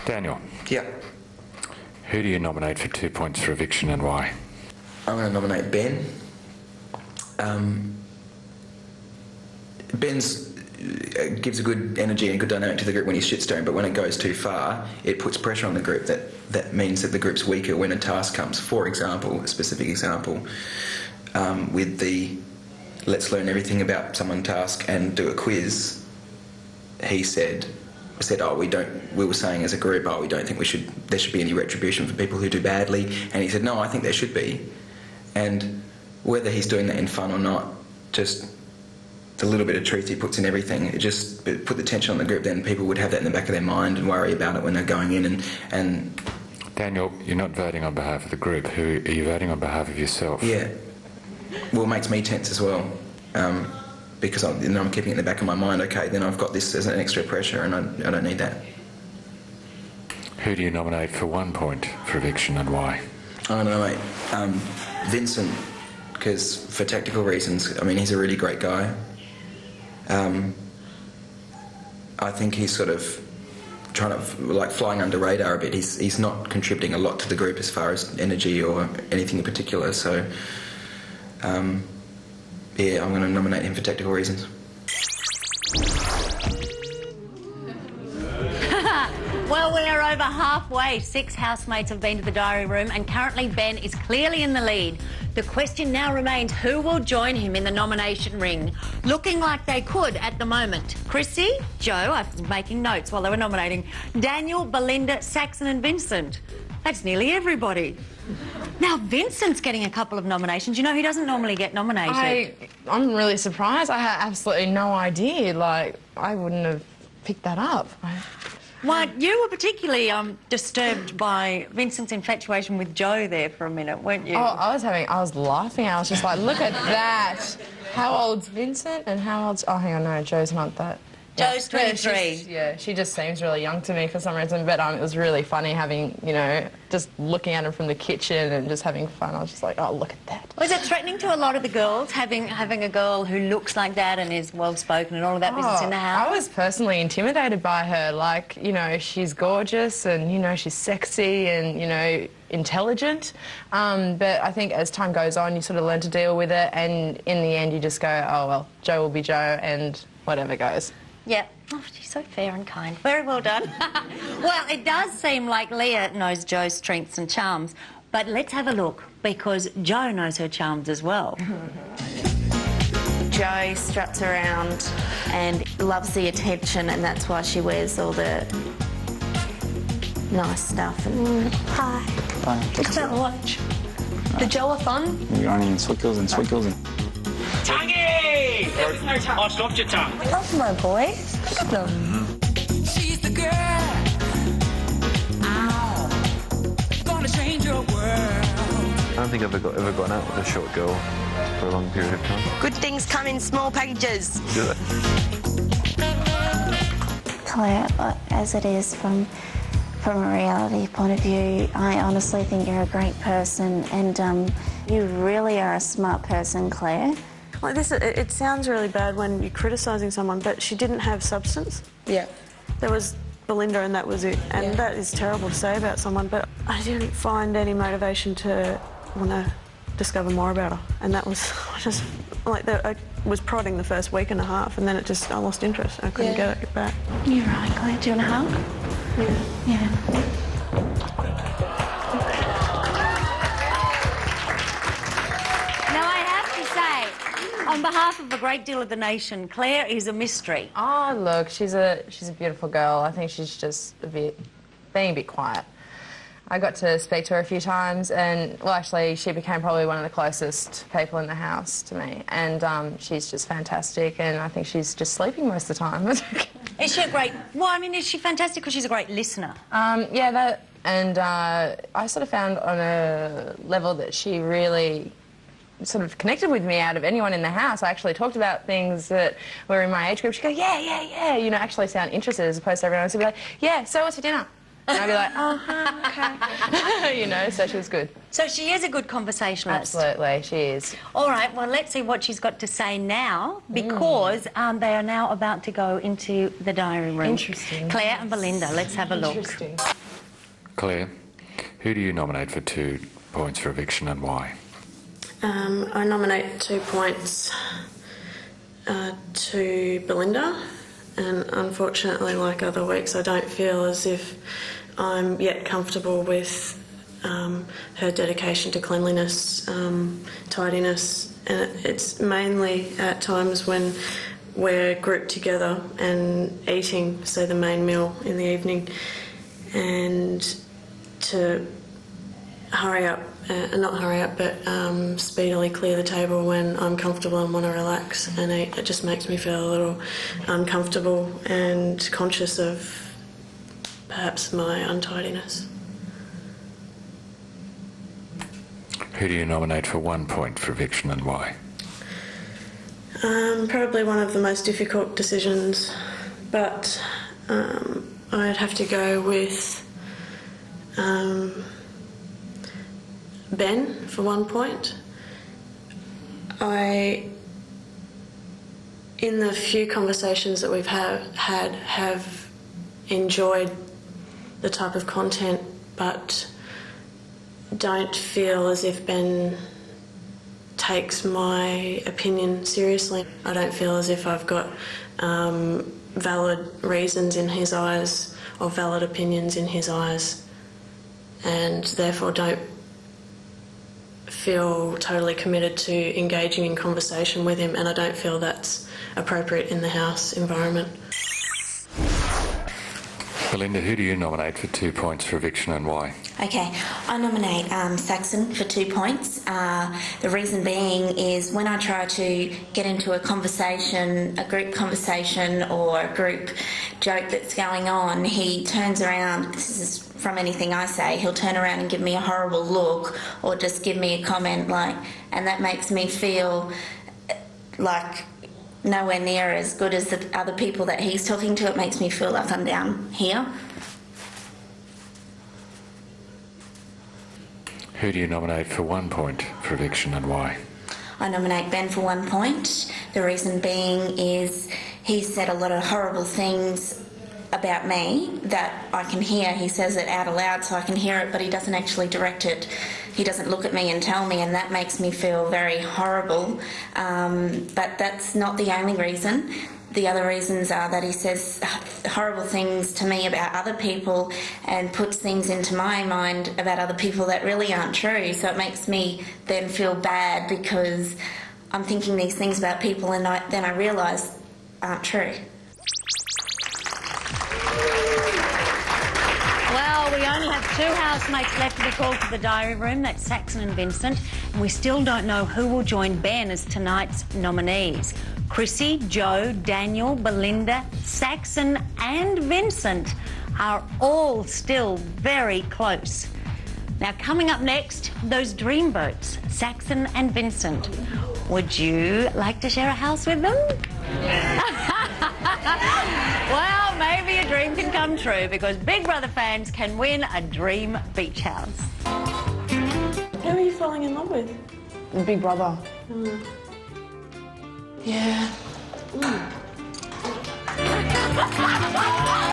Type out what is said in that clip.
Daniel. Yeah. Who do you nominate for 2 points for eviction and why? I'm going to nominate Ben. Ben's gives a good energy and a good dynamic to the group when he's shitstorm, but when it goes too far, it puts pressure on the group. That means that the group's weaker when a task comes. For example, a specific example, with the let's learn everything about someone task and do a quiz, he said, oh, we were saying as a group, oh, we don't think there should be any retribution for people who do badly. And he said, no, I think there should be. And whether he's doing that in fun or not, just the little bit of truth he puts in everything, it just put the tension on the group. Then people would have that in the back of their mind and worry about it when they're going in. And Daniel, you're not voting on behalf of the group. Who are you voting on behalf of yourself? Yeah. Well, it makes me tense as well. Because I'm keeping it in the back of my mind, okay, then I've got this as an extra pressure and I don't need that. Who do you nominate for 1 point for eviction and why? I don't know, mate. Vincent, because for tactical reasons, I mean, he's a really great guy. I think he's sort of trying to, like, flying under radar a bit. He's not contributing a lot to the group as far as energy or anything in particular, so... yeah, I'm going to nominate him for tactical reasons. Well, we are over halfway. 6 housemates have been to the diary room and currently Ben is clearly in the lead. The question now remains, who will join him in the nomination ring? Looking like they could at the moment. Chrissy, Joe, I was making notes while they were nominating, Daniel, Belinda, Saxon and Vincent. That's nearly everybody. Now, Vincent's getting a couple of nominations. You know, he doesn't normally get nominated. I'm really surprised. I had absolutely no idea. Like, I wouldn't have picked that up. Well, you were particularly disturbed by Vincent's infatuation with Joe there for a minute, weren't you? Oh, I was laughing. I was just like, look at that. How old's Vincent and how old's... Oh, hang on, no, Joe's not that. Joe's 23. Yeah, she just seems really young to me for some reason, but it was really funny having, you know, just looking at her from the kitchen and just having fun. I was just like, oh, look at that. Was it threatening to a lot of the girls, having a girl who looks like that and is well-spoken and all of that business in the house? I was personally intimidated by her. Like, you know, she's gorgeous and, you know, she's sexy and, you know, intelligent. But I think as time goes on, you sort of learn to deal with it, and in the end you just go, oh, well, Joe will be Joe and whatever goes. Yeah. Oh, she's so fair and kind. Very well done. Well, it does seem like Leah knows Joe's strengths and charms, but let's have a look, because Joe knows her charms as well. Joe struts around and loves the attention, and that's why she wears all the nice stuff. And hi. Look at that watch. The Joe are fun. You're only in swiggles and swiggles and... Tonguey! There's no tongue. I stopped your tongue. I love my boys. Look at them. She's the girl. Ow. Gonna change your world. I don't think I've ever gone out with a short girl for a long period of time. Good things come in small packages. Do they? Claire, as it is from a reality point of view, I honestly think you're a great person, and you really are a smart person, Claire. Like this, it sounds really bad when you're criticising someone, but she didn't have substance. Yeah. There was Belinda and that was it. And that is terrible to say about someone, but I didn't find any motivation to want to discover more about her. And that was just, like, I was prodding the first week and a half, and then I lost interest. I couldn't get it back. You're right, Claire. Do you want a hug? Yeah. Yeah. On behalf of a great deal of the nation, Claire is a mystery. Oh, look, she's a beautiful girl. I think she's just being a bit quiet. I got to speak to her a few times, and, well, actually, she became probably one of the closest people in the house to me. And she's just fantastic, and I think she's just sleeping most of the time. Is she a great... Well, I mean, is she fantastic because she's a great listener? Yeah, that... And I sort of found on a level that she really sort of connected with me out of anyone in the house. I actually talked about things that were in my age group. She'd go, yeah, yeah, yeah, you know, actually sound interested, as opposed to everyone else would be like, yeah, so what's for dinner? And I'd be like, okay. You know, so she was good. So she is a good conversationalist. Absolutely, she is. All right, well, let's see what she's got to say now, because they are now about to go into the diary room. Interesting. Claire and Belinda, let's have a look. Interesting. Claire, who do you nominate for 2 points for eviction and why? I nominate 2 points to Belinda, and unfortunately, like other weeks, I don't feel as if I'm yet comfortable with her dedication to cleanliness, tidiness, and it's mainly at times when we're grouped together and eating, say, the main meal in the evening, and to hurry up, not hurry up, but speedily clear the table when I'm comfortable and want to relax and eat. It just makes me feel a little uncomfortable and conscious of perhaps my untidiness. Who do you nominate for 1 point for eviction and why? Probably one of the most difficult decisions, but I'd have to go with Ben for 1 point. In the few conversations that we've have enjoyed the type of content, but don't feel as if Ben takes my opinion seriously. I don't feel as if I've got valid reasons in his eyes or valid opinions in his eyes, and therefore don't feel totally committed to engaging in conversation with him, and I don't feel that's appropriate in the house environment. Belinda, who do you nominate for 2 points for eviction and why? Okay, I nominate Saxon for 2 points. The reason being is when I try to get into a conversation, a group conversation or a group joke that's going on, he turns around, this is from anything I say, he'll turn around and give me a horrible look or just give me a comment like, and that makes me feel like nowhere near as good as the other people that he's talking to. It makes me feel like I'm down here. Who do you nominate for 1 point for eviction and why? I nominate Ben for 1 point. The reason being is he's said a lot of horrible things about me that I can hear. He says it out aloud so I can hear it, but he doesn't actually direct it. He doesn't look at me and tell me, and that makes me feel very horrible. But that's not the only reason. The other reasons are that he says horrible things to me about other people and puts things into my mind about other people that really aren't true. So it makes me then feel bad because I'm thinking these things about people and then I realise aren't true. Well, we only have 2 housemates left to be called to the diary room. That's Saxon and Vincent. And we still don't know who will join Ben as tonight's nominees. Chrissy, Joe, Daniel, Belinda, Saxon and Vincent are all still very close. Now, coming up next, those dreamboats, Saxon and Vincent. Would you like to share a house with them? Well, maybe a dream can come true because Big Brother fans can win a dream beach house. Who are you falling in love with? Big Brother. Yeah.